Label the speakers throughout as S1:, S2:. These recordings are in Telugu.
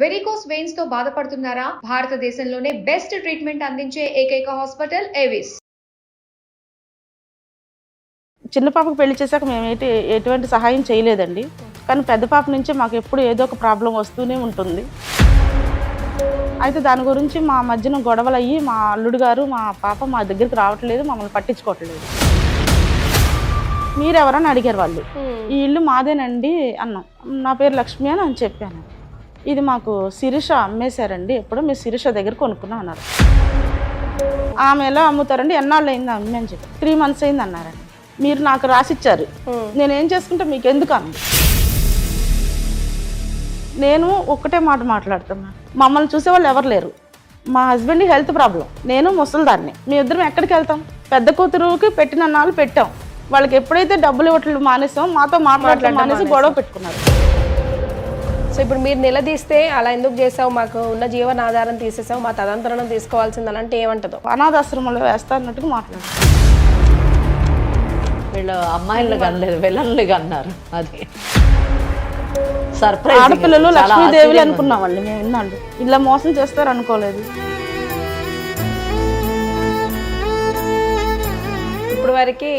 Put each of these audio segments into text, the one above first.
S1: వెరికోస్ వెయిన్స్ తో బాధపడుతున్నారా? భారతదేశంలోనే బెస్ట్ ట్రీట్మెంట్ అందించే ఏకైక హాస్పిటల్ ఏవిస్.
S2: చిన్న పాపకు పెళ్లి చేశాక మేము ఎటువంటి సహాయం చేయలేదండి. కానీ పెద్ద పాప నుంచి మాకు ఎప్పుడు ఏదో ఒక ప్రాబ్లం వస్తూనే ఉంటుంది. అయితే దాని గురించి మా మధ్యన గొడవలు అయ్యి మా అల్లుడు గారు మా పాప మా దగ్గరికి రావట్లేదు, మమ్మల్ని పట్టించుకోవట్లేదు. మీరెవరని అడిగారు వాళ్ళు. ఈ ఇల్లు మాదేనండి అన్నాం. నా పేరు లక్ష్మి అని చెప్పాను. ఇది మాకు శిరీష అమ్మేశారండి, ఎప్పుడో మీరు శిరీష దగ్గర కొనుక్కున్నాం అన్నారు. ఆమె ఎలా అమ్ముతారండి, ఎన్నాళ్ళు అయింది అమ్మి అని చెప్పి 3 months అయింది అన్నారండి. మీరు నాకు రాసిచ్చారు, నేనేం చేసుకుంటే మీకు ఎందుకు అన్న. నేను ఒక్కటే మాట మాట్లాడుతున్నా, మమ్మల్ని చూసేవాళ్ళు ఎవరు లేరు. మా హస్బెండ్ హెల్త్ ప్రాబ్లం, నేను ముసలిదాన్ని. మీ ఇద్దరం ఎక్కడికి వెళ్తాం? పెద్ద కూతురుకి పెట్టిన నాళ్ళు పెట్టాం. వాళ్ళకి ఎప్పుడైతే డబ్బులు ఇవ్వట్లు మానేసాం, మాతో మాట్లాడటం మానేసి గొడవ పెట్టుకున్నారు.
S3: సో ఇప్పుడు మీరు నిలదీస్తే అలా ఎందుకు చేసావు, మాకు ఉన్న జీవనాధారం తీసేసావు, మా తదంతరం తీసుకోవాల్సింది అంటే ఏమంటుందో?
S2: అనాథాశ్రమంలో వేస్తా అన్నట్టుగా మాట్లాడారు.
S4: వీళ్ళు అమ్మాయిలు కనలేదు, వెళ్ళలు అన్నారు. అది సర్ప్రైజ్.
S2: ఆడపిల్లలు లక్ష్మీదేవులు అనుకున్నామండి మేము. విన్నాండి ఇలా మోసం చేస్తారు అనుకోలేదు.
S3: ఇప్పుడు వరకు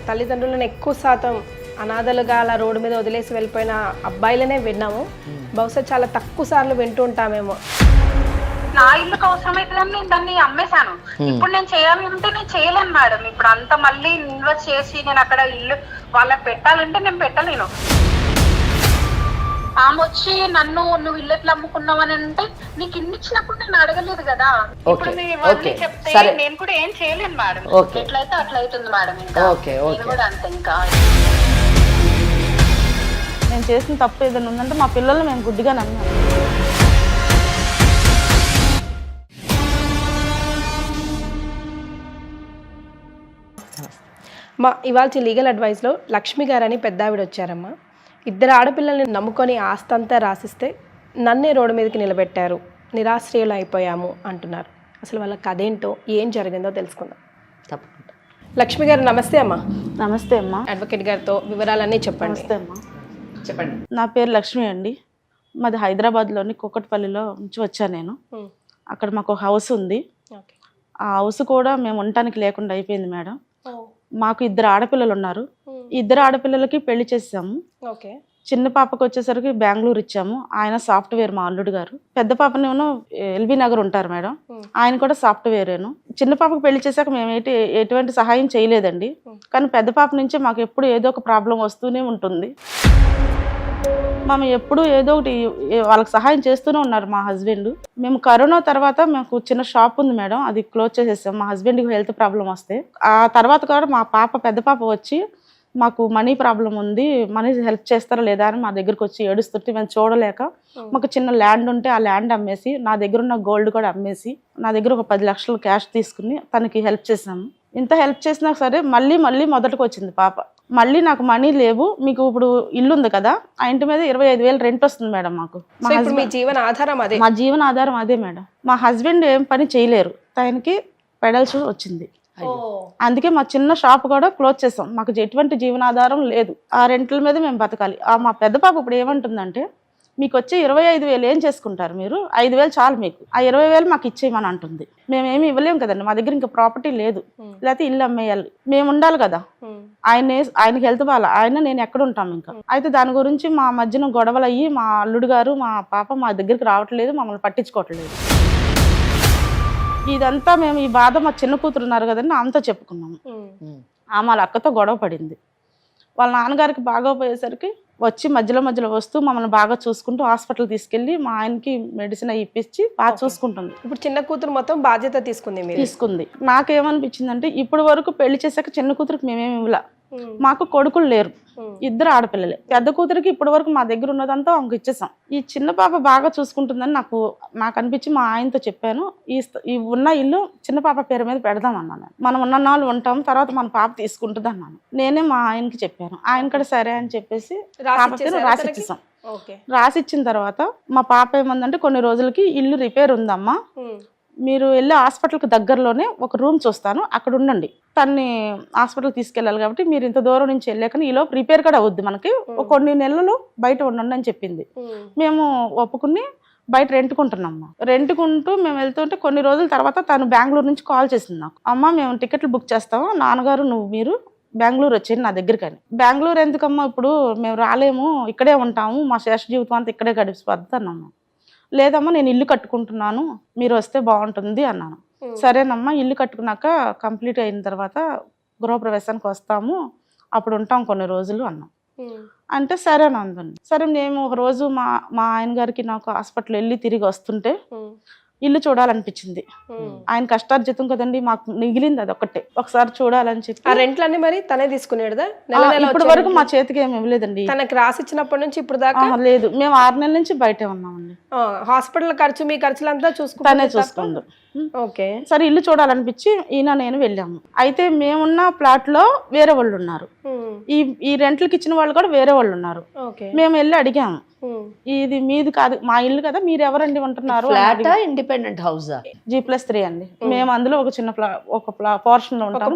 S3: తల్లిదండ్రులను ఎక్కువ శాతం అనాథలుగా అలా రోడ్డు మీద వదిలేసి వెళ్ళిపోయిన అబ్బాయిలనే విన్నాము. బహుశా చాలా తక్కువ సార్లు వింటూ ఉంటామేమో.
S5: నా ఇల్లుకి అవసరమైతుందని నేను దాన్ని అమ్మేశాను. ఇప్పుడు నేను చేయాలంటే నేను చేయలేను మేడం. ఇప్పుడు అంత మళ్ళీ ఇన్వెస్ట్ చేసి నేను అక్కడ ఇల్లు వాళ్ళకి పెట్టాలంటే నేను పెట్టలేను. ఆమె వచ్చి నన్ను నువ్వు ఇల్లు ఎట్లా అమ్ముకున్నావు అని అంటే, నీకు ఇల్లు ఇచ్చినప్పుడు నేను అడగలేదు కదా. ఇప్పుడు నేను చెప్తే నేను కూడా ఏం చేయలేను మేడం. ఎట్లయితే అట్లా అవుతుంది మేడం. ఇంకా నేను కూడా అంతే. ఇంకా
S2: నేను చేసిన తప్పు ఏదైనా ఉందంటే మా పిల్లల్ని మేము గుడ్డిగా నమ్మాము.
S3: మా ఇవాళ లీగల్ అడ్వైస్లో లక్ష్మి గారని పెద్ద ఆవిడ వచ్చారమ్మా. 2 ఆడపిల్లల్ని నమ్ముకొని ఆస్తంతా రాసిస్తే నన్నే రోడ్డు మీదకి నిలబెట్టారు, నిరాశ్రయులు అయిపోయాము అంటున్నారు. అసలు వాళ్ళ కథ ఏంటో, ఏం జరిగిందో తెలుసుకుందాం.
S4: తప్పకుండా.
S3: లక్ష్మి గారు నమస్తే అమ్మా.
S2: నమస్తే అమ్మా.
S3: అడ్వకేట్ గారితో వివరాలన్నీ చెప్పండి.
S2: నమస్తే అమ్మా.
S4: చెప్పండి.
S2: నా పేరు లక్ష్మి అండి. మాది హైదరాబాద్లోని కుకట్పల్లిలో నుంచి వచ్చాను నేను. అక్కడ మాకు హౌస్ ఉంది. ఆ హౌస్ కూడా మేము ఉండటానికి లేకుండా అయిపోయింది మేడం. మాకు 2 ఆడపిల్లలు ఉన్నారు. 2 ఆడపిల్లలకి పెళ్లి చేసాము. చిన్న పాపకు వచ్చేసరికి బెంగళూరు ఇచ్చాము. ఆయన సాఫ్ట్వేర్, మా అల్లుడు గారు. పెద్ద పాపని ఎల్బీ నగర్ ఉంటారు మేడం, ఆయన కూడా సాఫ్ట్వేరేను. చిన్న పాపకు పెళ్లి చేశాక మేము ఎటువంటి సహాయం చేయలేదండి. కానీ పెద్ద పాప నుంచి మాకు ఎప్పుడు ఏదో ఒక ప్రాబ్లం వస్తూనే ఉంటుంది. మేము ఎప్పుడు ఏదో ఒకటి వాళ్ళకి సహాయం చేస్తూనే ఉన్నారు మా హస్బెండ్. మేము కరోనా తర్వాత మాకు చిన్న షాప్ ఉంది మేడం, అది క్లోజ్ చేసేసాం. మా హస్బెండ్కి హెల్త్ ప్రాబ్లం వస్తే ఆ తర్వాత కూడా మా పెద్ద పాప వచ్చి మాకు మనీ ప్రాబ్లం ఉంది, మనీ హెల్ప్ చేస్తారా లేదా అని మా దగ్గరకు వచ్చి ఏడుస్తుంటే మేము చూడలేక మాకు చిన్న ల్యాండ్ ఉంటే ఆ ల్యాండ్ అమ్మేసి, నా దగ్గర ఉన్న గోల్డ్ కూడా అమ్మేసి, నా దగ్గర ఒక 10 లక్షలు క్యాష్ తీసుకుని తనకి హెల్ప్ చేసాము. ఇంత హెల్ప్ చేసినా సరే మళ్ళీ మొదటికి వచ్చింది పాప. మళ్ళీ నాకు మనీ లేవు, మీకు ఇప్పుడు ఇల్లు ఉంది కదా, ఆ ఇంటి మీద 25,000 రెంట్ వస్తుంది మేడం మాకు.
S3: మీ జీవన ఆధారం అదే?
S2: మా జీవన ఆధారం అదే మేడం. మా హస్బెండ్ ఏం పని చేయలేరు, తనకి పెడల్స్ వచ్చింది. అందుకే మా చిన్న షాప్ కూడా క్లోజ్ చేసాం. మాకు ఎటువంటి జీవనాధారం లేదు, ఆ రెంట్ల మీద మేము బతకాలి. మా పెద్ద పాప ఇప్పుడు ఏమంటుందంటే, మీకు వచ్చే 25,000 ఏం చేసుకుంటారు మీరు, 5,000 చాలు మీకు, ఆ 20,000 మాకు ఇచ్చేయమని అంటుంది. మేమేమి ఇవ్వలేము కదండి, మా దగ్గర ఇంకా ప్రాపర్టీ లేదు, లేకపోతే ఇల్లు అమ్మేయాలి, మేము ఉండాలి కదా. ఆయనకి హెల్త్ బాగా, నేను ఎక్కడ ఉంటాం ఇంకా. అయితే దాని గురించి మా మధ్యన గొడవలు అయ్యి మా అల్లుడు గారు మా పాప మా దగ్గరికి రావట్లేదు, మమ్మల్ని పట్టించుకోవట్లేదు. ఇదంతా మేము ఈ బాధ మా చిన్న కూతురు ఉన్నారు కదండి అంతా చెప్పుకున్నాము. ఆమె వాళ్ళ అక్కతో గొడవ పడింది. వాళ్ళ నాన్నగారికి బాగోపోయేసరికి వచ్చి మధ్యలో వస్తూ మమ్మల్ని బాగా చూసుకుంటూ హాస్పిటల్ తీసుకెళ్ళి మా ఆయనకి మెడిసిన్ ఇప్పించి బాగా చూసుకుంటుంది.
S3: ఇప్పుడు చిన్న కూతురు మొత్తం బాధ్యత తీసుకుంది.
S2: నాకేమనిపించిందంటే, ఇప్పుడు వరకు పెళ్లి చేశాక చిన్న కూతురికి మేమేమి ఇవ్వలా, మాకు కొడుకులు లేరు, 2 ఆడపిల్లలే. పెద్ద కూతురికి ఇప్పటి వరకు మా దగ్గర ఉన్నదంతా ఆమెకు ఇచ్చేసాం. ఈ చిన్న పాప బాగా చూసుకుంటుందని నాకు అనిపించి మా ఆయనతో చెప్పాను, ఈ ఉన్న ఇల్లు చిన్న పాప పేరు మీద పెడదాం అన్నాను. మనం ఉన్న నాళ్ళు ఉంటాం, తర్వాత మన పాప తీసుకుంటుంది అన్నాను. నేనే మా ఆయనకి చెప్పాను. ఆయన కూడా సరే అని చెప్పేసి రాసిచ్చేసాం. రాసిచ్చిన తర్వాత మా పాప ఏమందంటే, కొన్ని రోజులకి ఇల్లు రిపేర్ ఉందమ్మా, మీరు వెళ్ళి హాస్పిటల్కి దగ్గరలోనే ఒక రూమ్ చూస్తాను, అక్కడ ఉండండి, తన్ని హాస్పిటల్కి తీసుకెళ్ళాలి కాబట్టి మీరు ఇంత దూరం నుంచి వెళ్ళాక ఈలోపు రిపేర్ కూడా అవుద్ది, మనకి కొన్ని నెలలు బయట ఉండండి అని చెప్పింది. మేము ఒప్పుకుని బయట రెంట్కుంటున్నామ్మా. రెంట్కుంటూ మేము వెళ్తుంటే కొన్ని రోజుల తర్వాత తను బెంగళూరు నుంచి కాల్ చేసింది నాకు. అమ్మ మేము టికెట్లు బుక్ చేస్తాము, నాన్నగారు మీరు బెంగళూరు వచ్చేది నా దగ్గరకని. బెంగళూరు ఎందుకమ్మా, ఇప్పుడు మేము రాలేము, ఇక్కడే ఉంటాము, మా శేష జీవితం అంతా ఇక్కడే గడిచిపోద్ది అన్నాము. లేదమ్మా నేను ఇల్లు కట్టుకుంటున్నాను, మీరు వస్తే బాగుంటుంది అన్నాను. సరేనమ్మా ఇల్లు కట్టుకున్నాక కంప్లీట్ అయిన తర్వాత గృహప్రవేశానికి వస్తాము, అప్పుడు ఉంటాం కొన్ని రోజులు అన్నాం. అంటే సరే నందండి. సరే మేము ఒక రోజు మా ఆయన గారికి నాకు హాస్పిటల్ వెళ్ళి తిరిగి వస్తుంటే ఇల్లు చూడాలనిపించింది. ఆయన కష్టార్జితం కదండి, మాకు మిగిలింది అది ఒక్కటే, ఒకసారి చూడాలని చెప్పి.
S3: ఆ రెంట్లన్నీ మరి తనే తీసుకునేదా?
S2: ఇప్పటి వరకు మా చేతికి ఏమి ఇవ్వలేదండి.
S3: తనకి రాసిచ్చినప్పటి నుంచి ఇప్పుడు దాకా
S2: లేదు, మేము 6 నెలల నుంచి బయటే ఉన్నామండి.
S3: హాస్పిటల్ ఖర్చు మీ ఖర్చులంతా
S2: తనే చూసుకోండు.
S3: ఓకే.
S2: సరే ఇల్లు చూడాలనిపించి ఈయన నేను వెళ్ళాము. అయితే మేమున్న ప్లాట్ లో వేరే వాళ్ళు ఉన్నారు, ఈ రెంట్లకి ఇచ్చిన వాళ్ళు కూడా వేరే వాళ్ళు ఉన్నారు. మేము వెళ్ళి అడిగాము, ఇది మీది కాదు, మా ఇల్లు కదా, మీరు ఎవరండి ఉంటున్నారు?
S4: ఇండిపెండెంట్ హౌస్
S2: G+3 అండి. మేము అందులో ఒక చిన్న పోర్షన్ లో ఉంటాము.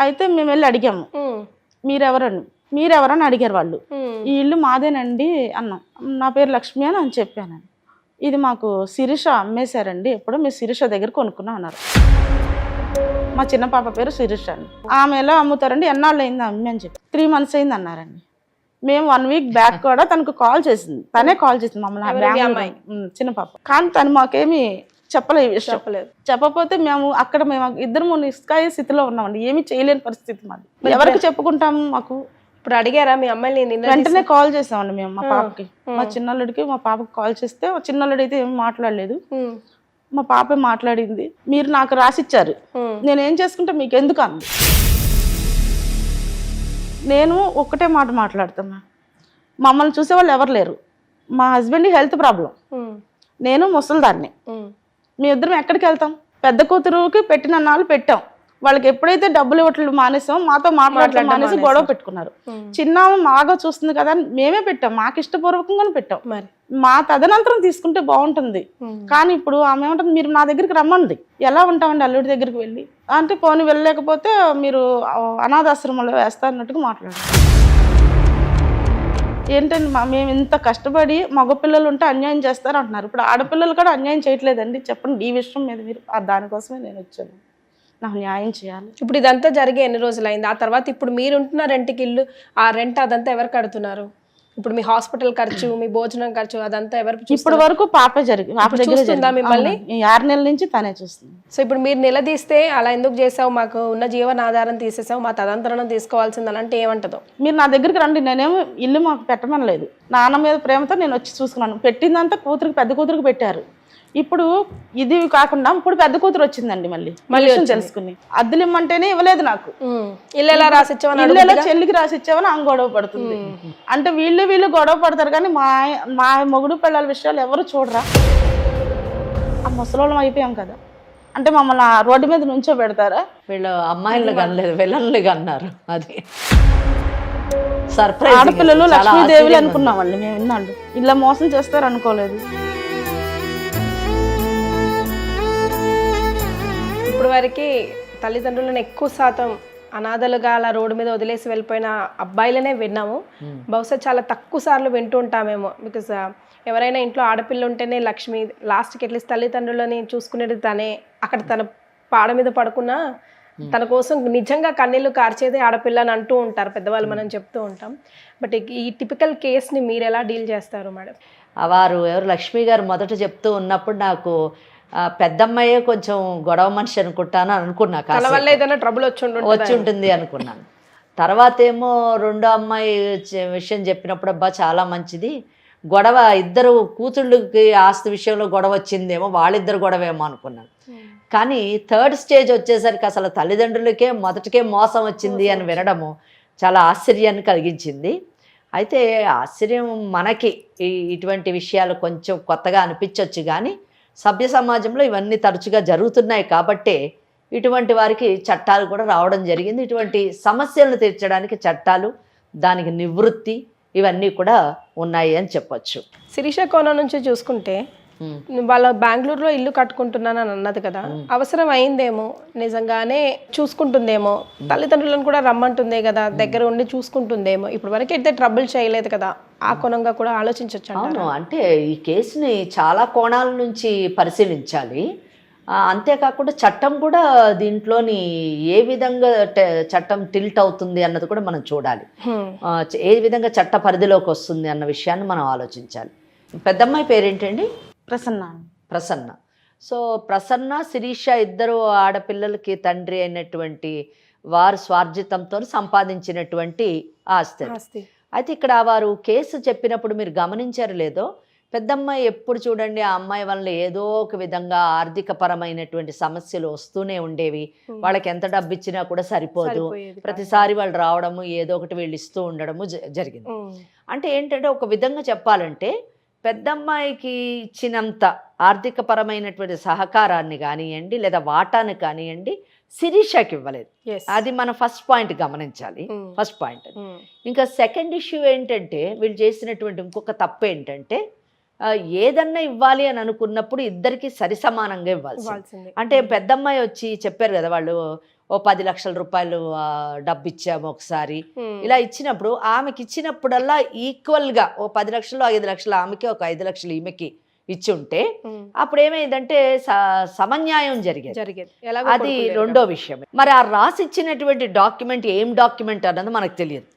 S2: అయితే మేము వెళ్ళి అడిగాము, మీరెవరని అడిగారు వాళ్ళు. ఈ ఇల్లు మాదేనండి అన్నాం. నా పేరు లక్ష్మి అని చెప్పానండి. ఇది మాకు శిరీష అమ్మేశారండి, ఎప్పుడో మీరు శిరీష దగ్గర కొనుక్కున్నాం అన్నారు. మా చిన్న పాప పేరు శిరీష అండి. ఆమె ఎలా అమ్ముతారండి, ఎన్నాళ్ళు అయింది అమ్మి అని చెప్పి 3 months అయింది అన్నారండి. మేము 1 week బ్యాక్ కూడా తనకు కాల్ చేసింది, తనే కాల్ చేసింది మమ్మల్ని, చిన్న పాప. కానీ తను మాకేమి చెప్పలేదు, చెప్పకపోతే మేము ఇద్దరు నిస్కాయ స్థితిలో ఉన్నామండి, ఏమీ చేయలేని పరిస్థితి మాది. ఎవరికి చెప్పుకుంటాము? మాకు
S3: ఇప్పుడు అడిగారా మీ అమ్మాయిని?
S2: వెంటనే కాల్ చేసామండి మేము మా పాపకి, మా చిన్నల్లుడికి మా పాపకి కాల్ చేస్తే చిన్నల్లుడు అయితే ఏమి మాట్లాడలేదు, మా పాపే మాట్లాడింది. మీరు నాకు రాసిచ్చారు, నేనేం చేసుకుంటే మీకు ఎందుకు అంది. నేను ఒక్కటే మాట మాట్లాడుతున్నా, మమ్మల్ని చూసేవాళ్ళు ఎవరు లేరు. మా హస్బెండ్ హెల్త్ ప్రాబ్లం, నేను ముసలిదాన్ని, మీ ఇద్దరం ఎక్కడికి వెళ్తాం? పెద్ద కూతురుకి పెట్టిన నాళ్ళు పెట్టాం, వాళ్ళకి ఎప్పుడైతే డబ్బులు ఇవ్వట్లు మానేసాం, మాతో మాట్లాడటం మానేసి గొడవ పెట్టుకున్నారు. చిన్నామ మాగా చూస్తుంది కదా అని మేమే పెట్టాం, మాకు ఇష్టపూర్వకంగానే పెట్టాం. మరి మా తదనంతరం తీసుకుంటే బాగుంటుంది. కానీ ఇప్పుడు ఆమె ఏమంటుంది, మీరు నా దగ్గరికి రమ్మంది, ఎలా ఉంటామండి అల్లుడి దగ్గరికి వెళ్ళి అంటే, పోనీ వెళ్ళలేకపోతే మీరు అనాథాశ్రమంలో వేస్తారన్నట్టుగా మాట్లాడారు. ఏంటండి మేము ఇంత కష్టపడి మగపిల్లలు ఉంటే అన్యాయం చేస్తారు అంటున్నారు, ఇప్పుడు ఆడపిల్లలు కూడా అన్యాయం చేయట్లేదండి. చెప్పండి ఈ విషయం మీద మీరు, దానికోసమే నేను వచ్చాను, నాకు న్యాయం చేయాలి.
S3: ఇప్పుడు ఇదంతా జరిగే ఎన్ని రోజులైంది? ఆ తర్వాత ఇప్పుడు మీరు ఉంటున్న రెంట్కి ఇల్లు, ఆ రెంట్ అదంతా ఎవరు కడుతున్నారు? ఇప్పుడు మీ హాస్పిటల్ ఖర్చు, మీ భోజనం ఖర్చు అదంతా ఎవరు?
S2: ఇప్పటి వరకు పాపే చూస్తుందా
S3: మిమ్మల్ని?
S2: 6 నెలల నుంచి తనే చూస్తుంది.
S3: సో ఇప్పుడు మీరు నిలదీస్తే అలా ఎందుకు చేసావు, మాకు ఉన్న జీవనాధారం తీసేసావు, మా తదంతరం తీసుకోవాల్సింది అంటే ఏమంటదో?
S2: మీరు నా దగ్గరికి రండి, నేనేమో ఇల్లు మాకు పెట్టమనలేదు, నాన్న మీద ప్రేమతో నేను వచ్చి చూసుకున్నాను. పెట్టిందంతా పెద్ద కూతురికి పెట్టారు. ఇప్పుడు ఇది కాకుండా ఇప్పుడు పెద్ద కూతురు వచ్చిందండి, మళ్ళీ తెలుసుకుని అద్దెలు ఇమ్మంటేనే ఇవ్వలేదు నాకు.
S3: ఇల్లు ఎలా రాసిచ్చావని,
S2: ఇల్లు చెల్లికి రాసిచ్చావని ఆమె గొడవ పడుతుంది. అంటే వీళ్ళు గొడవ పడతారు కానీ మా మొగుడు పిల్లల విషయాలు ఎవరు చూడరా? ఆ ముసలోళ్ళం అయిపోయాం కదా, అంటే మమ్మల్ని రోడ్డు మీద నుంచో పెడతారా?
S4: వీళ్ళు అమ్మాయిలు కనలేదు, విలన్లు కన్నారు. అది సర్ప్రైజ్.
S2: ఆడపిల్లలు లక్ష్మీదేవులు అనుకున్నామండి మేము, విన్నాళ్ళు ఇలా మోసం చేస్తారు అనుకోలేదు.
S3: ఇప్పుడు వరకు తల్లిదండ్రులను ఎక్కువ శాతం అనాథలుగా అలా రోడ్డు మీద వదిలేసి వెళ్ళిపోయిన అబ్బాయిలనే విన్నాము. బహుశా చాలా తక్కువ సార్లు వింటూ ఉంటామేమో. బికాస్ ఎవరైనా ఇంట్లో ఆడపిల్ల ఉంటేనే లక్ష్మి, లాస్ట్కి అట్లీస్ట్ తల్లిదండ్రులని చూసుకునేది తనే. అక్కడ తన పాడ మీద పడుకున్నా తన కోసం నిజంగా కన్నీళ్ళు కార్చేదే ఆడపిల్ల అని అంటూ ఉంటారు పెద్దవాళ్ళు, మనం చెప్తూ ఉంటాం. బట్ ఈ టిపికల్ కేస్ని మీరు ఎలా డీల్ చేస్తారు మేడం?
S4: వారు ఎవరు లక్ష్మి గారు మొదట చెప్తూ ఉన్నప్పుడు నాకు పెద్దమ్మాయే కొంచెం గొడవ మనిషి అనుకుంటాను అనుకున్నా,
S3: ట్రబుల్ వచ్చి
S4: ఉంటుంది అనుకున్నాను. తర్వాత ఏమో రెండో అమ్మాయి విషయం చెప్పినప్పుడు అబ్బా చాలా మంచిది, గొడవ ఇద్దరు కూతుళ్ళకి ఆస్తి విషయంలో గొడవ వచ్చిందేమో, వాళ్ళిద్దరు గొడవేమో అనుకున్నాను. కానీ 3rd స్టేజ్ వచ్చేసరికి అసలు తల్లిదండ్రులకే మొదటికే మోసం వచ్చింది అని వినడము చాలా ఆశ్చర్యాన్ని కలిగించింది. అయితే ఆశ్చర్యం మనకి ఇటువంటి విషయాలు కొంచెం కొత్తగా అనిపించవచ్చు, కానీ సభ్య సమాజంలో ఇవన్నీ తరచుగా జరుగుతున్నాయి కాబట్టే ఇటువంటి వారికి చట్టాలు కూడా రావడం జరిగింది. ఇటువంటి సమస్యలను తీర్చడానికి చట్టాలు, దానికి నివృత్తి, ఇవన్నీ కూడా ఉన్నాయి అని చెప్పొచ్చు.
S3: శిరీష కోణం నుంచి చూసుకుంటే వాళ్ళ బెంగళూరులో ఇల్లు కట్టుకుంటున్నానని అన్నది కదా, అవసరం అయిందేమో, నిజంగానే చూసుకుంటుందేమో, తల్లిదండ్రులను కూడా రమ్మంటుందే కదా, దగ్గర ఉండి చూసుకుంటుందేమో, ఇప్పుడు వరకు అయితే ట్రబుల్ చేయలేదు కదా, ఆ కోణంగా కూడా ఆలోచించవచ్చు.
S4: అవును, అంటే ఈ కేసుని చాలా కోణాల నుంచి పరిశీలించాలి. అంతేకాకుండా చట్టం కూడా దీంట్లోని ఏ విధంగా చట్టం టిల్ట్ అవుతుంది అన్నది కూడా మనం చూడాలి. ఏ విధంగా చట్ట పరిధిలోకి వస్తుంది అన్న విషయాన్ని మనం ఆలోచించాలి. పెద్దమ్మాయి పేరేంటండి?
S2: ప్రసన్న.
S4: ప్రసన్న. సో ప్రసన్న, శిరీష ఇద్దరు ఆడపిల్లలకి తండ్రి అయినటువంటి వారు స్వార్జితంతో సంపాదించినటువంటి ఆస్తి. అయితే ఇక్కడ వారు కేసు చెప్పినప్పుడు మీరు గమనించారు లేదో, పెద్దమ్మాయి ఎప్పుడు చూడండి ఆ అమ్మాయి వల్ల ఏదో ఒక విధంగా ఆర్థిక పరమైనటువంటి సమస్యలు వస్తూనే ఉండేవి. వాళ్ళకి ఎంత డబ్బు ఇచ్చినా కూడా సరిపోదు, ప్రతిసారి వాళ్ళు రావడము ఏదో ఒకటి వీళ్ళు ఇస్తూ ఉండడము జరిగింది. అంటే ఏంటంటే ఒక విధంగా చెప్పాలంటే పెద్దమ్మాయికి ఇచ్చినంత ఆర్థిక పరమైనటువంటి సహకారాన్ని కానివ్వండి లేదా వాటాని కానివ్వండి శిరీషకి ఇవ్వలేదు. అది మన ఫస్ట్ పాయింట్ గమనించాలి. First point. ఇంకా సెకండ్ ఇష్యూ ఏంటంటే వీళ్ళు చేసినటువంటి ఇంకొక తప్పు ఏంటంటే ఏదన్నా ఇవ్వాలి అని అనుకున్నప్పుడు ఇద్దరికి సరిసమానంగా ఇవ్వాల్సింది. అంటే పెద్దమ్మాయి వచ్చి చెప్పారు కదా, వాళ్ళు ఓ 10 లక్షల రూపాయలు డబ్బు ఇచ్చాము ఒకసారి, ఇలా ఇచ్చినప్పుడు ఆమెకి ఇచ్చినప్పుడల్లా ఈక్వల్గా ఓ 10 లక్షలు 5 లక్షలు ఆమెకి, ఒక 5 లక్షలు ఈమెకి ఇచ్చి ఉంటే అప్పుడు ఏమైందంటే సమన్యాయం జరిగేది. అది రెండో విషయం. మరి ఆ రాసి ఇచ్చినటువంటి డాక్యుమెంట్ ఏం డాక్యుమెంట్ అన్నది మనకు తెలియదు.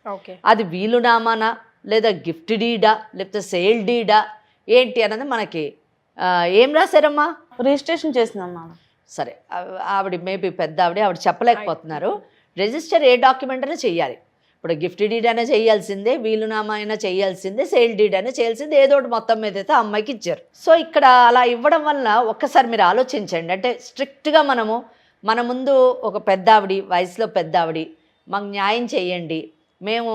S4: అది వీలునామానా లేదా గిఫ్ట్ డీడా లేకపోతే సేల్ డీడా ఏంటి అన్నది మనకి ఏం రాశారమ్మా?
S2: రిజిస్ట్రేషన్ చేసిందమ్మా.
S4: సరే, ఆవిడ మేబీ పెద్ద ఆవిడ చెప్పలేకపోతున్నారు. రిజిస్టర్ ఏ డాక్యుమెంట్ అయినా చెయ్యాలి. ఇప్పుడు గిఫ్ట్ డీడ్ అయినా చేయాల్సిందే, వీలునామా అయినా చేయాల్సిందే, సేల్ డీడ్ అయినా చేయాల్సిందే, ఏదో ఒకటి మొత్తం మీద అయితే అమ్మాయికి ఇచ్చారు. సో ఇక్కడ అలా ఇవ్వడం వల్ల ఒక్కసారి మీరు ఆలోచించండి. అంటే స్ట్రిక్ట్గా మన ముందు ఒక పెద్ద ఆవిడ, వయసులో పెద్ద ఆవిడ, మాకు న్యాయం చేయండి, మేము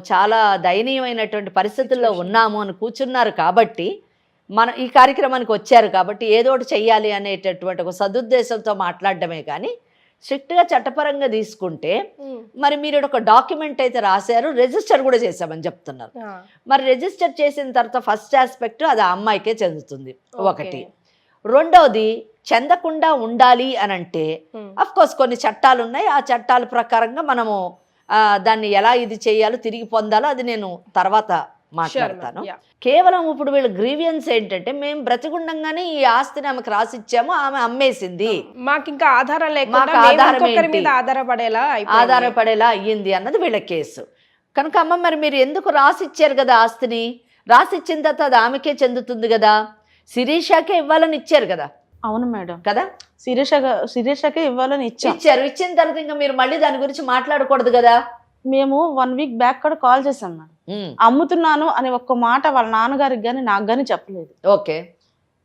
S4: చాలా దయనీయమైనటువంటి పరిస్థితుల్లో ఉన్నాము అని కూర్చున్నారు కాబట్టి, ఈ కార్యక్రమానికి వచ్చారు కాబట్టి ఏదో ఒకటి చెయ్యాలి అనేటటువంటి ఒక సదుద్దేశంతో మాట్లాడడమే కానీ స్ట్రిక్ట్గా చట్టపరంగా తీసుకుంటే మరి మీరు ఒక డాక్యుమెంట్ అయితే రాశారు, రిజిస్టర్ కూడా చేశామని చెప్తున్నారు. మరి రిజిస్టర్ చేసిన తర్వాత ఫస్ట్ ఆస్పెక్ట్ అది ఆ అమ్మాయికే చెందుతుంది ఒకటి. రెండవది చెందకుండా ఉండాలి అని అంటే అఫ్ కోర్స్ కొన్ని చట్టాలు ఉన్నాయి. ఆ చట్టాల ప్రకారంగా మనము దాన్ని ఎలా ఇది చేయాలో తిరిగి పొందాలో అది నేను తర్వాత మాట్లాడతాను. కేవలం ఇప్పుడు వీళ్ళ గ్రీవియన్స్ ఏంటంటే మేము బ్రతికుండంగానే ఈ ఆస్తిని ఆమెకు రాసిచ్చాము, ఆమె అమ్మేసింది,
S3: మాకు ఇంకా ఆధారం
S4: ఆధారపడేలా అయ్యింది అన్నది వీళ్ళ కేసు. కనుక అమ్మ మరి మీరు ఎందుకు రాసిచ్చారు కదా ఆస్తిని, రాసిచ్చిన తర్వాత అది ఆమెకే చెందుతుంది కదా, శిరీషకే ఇవ్వాలని ఇచ్చారు కదా.
S2: అవును మేడం
S4: కదా,
S2: శిరీషకే ఇవ్వాలని
S4: ఇచ్చారు. ఇచ్చిన తర్వాత ఇంకా మీరు మళ్ళీ దాని గురించి మాట్లాడకూడదు కదా.
S2: మేము 1 వీక్ బ్యాక్ కూడా కాల్ చేసాం మేడం. అమ్ముతున్నాను అని ఒక్క మాట వాళ్ళ నాన్నగారికి కానీ నాకు కానీ చెప్పలేదు.
S4: ఓకే,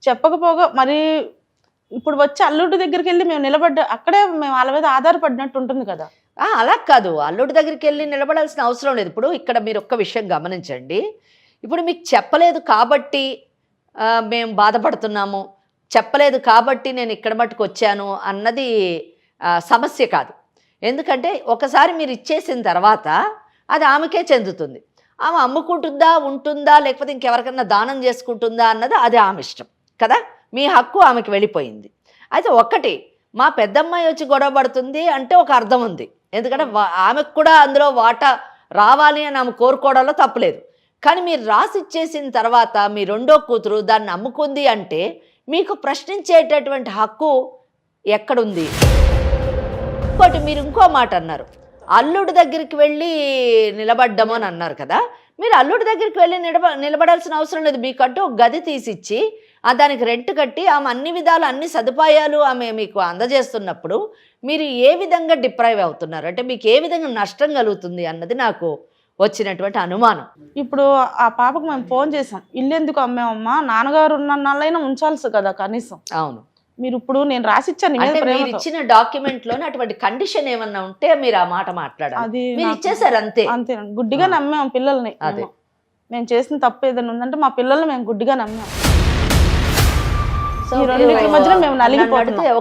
S2: చెప్పకపోగా మరి ఇప్పుడు వచ్చి అల్లుడి దగ్గరికి వెళ్ళి మేము అక్కడే మేము వాళ్ళ మీద ఆధారపడినట్టు ఉంటుంది కదా.
S4: అలా కాదు, అల్లుడి దగ్గరికి వెళ్ళి నిలబడాల్సిన అవసరం లేదు. ఇప్పుడు ఇక్కడ మీరు ఒక్క విషయం గమనించండి. ఇప్పుడు మీకు చెప్పలేదు కాబట్టి మేము బాధపడుతున్నాము, చెప్పలేదు కాబట్టి నేను ఇక్కడ మట్టుకు వచ్చాను అన్నది సమస్య కాదు. ఎందుకంటే ఒకసారి మీరు ఇచ్చేసిన తర్వాత అది ఆమెకే చెందుతుంది. ఆమె అమ్ముకుంటుందా, ఉంటుందా, లేకపోతే ఇంకెవరికన్నా దానం చేసుకుంటుందా అన్నది అది ఆమె ఇష్టం కదా. మీ హక్కు ఆమెకి వెళ్ళిపోయింది. అయితే ఒక్కటి, మా పెద్దమ్మాయి వచ్చి గొడవ పడుతుంది అంటే ఒక అర్థం ఉంది. ఎందుకంటే ఆమెకు కూడా అందులో వాటా రావాలి అని ఆమె కోరుకోవడంలో తప్పులేదు. కానీ మీరు రాసి ఇచ్చేసిన తర్వాత మీ రెండో కూతురు దాన్ని అమ్ముకుంది అంటే మీకు ప్రశ్నించేటటువంటి హక్కు ఎక్కడుంది? ఇంకోటి, మీరు ఇంకో మాట అన్నారు, అల్లుడి దగ్గరికి వెళ్ళి నిలబడ్డము అని అన్నారు కదా. మీరు అల్లుడి దగ్గరికి వెళ్ళి నిలబడాల్సిన అవసరం లేదు. మీకంటూ ఒక గది తీసిచ్చి దానికి రెంట్ కట్టి ఆమె అన్ని విధాలు అన్ని సదుపాయాలు ఆమె మీకు అందజేస్తున్నప్పుడు మీరు ఏ విధంగా డిప్రైవ్ అవుతున్నారు, అంటే మీకు ఏ విధంగా నష్టం కలుగుతుంది అన్నది నాకు వచ్చినటువంటి అనుమానం.
S2: ఇప్పుడు ఆ పాపకు మేము ఫోన్ చేసాం, ఇల్లు ఎందుకు అమ్మేమమ్మా, నాన్నగారు ఉన్న నాళ్ళైనా ఉంచాల్సి కదా కనీసం.
S4: అవును,
S2: మీరు ఇప్పుడు నేను రాసిచ్చాను,
S4: మీరు ఇచ్చిన డాక్యుమెంట్ లోనే అటువంటి కండిషన్ ఏమన్నా ఉంటే మీరు ఆ మాట మాట్లాడాలి. మీరు ఇచ్చేసారు అంతే.
S2: అంతే, గుడ్డిగా నమ్మాం పిల్లల్ని. అదే మేము చేసిన తప్పు ఏదైనా ఉందంటే మా పిల్లల్ని మేము గుడ్డిగా నమ్మాం.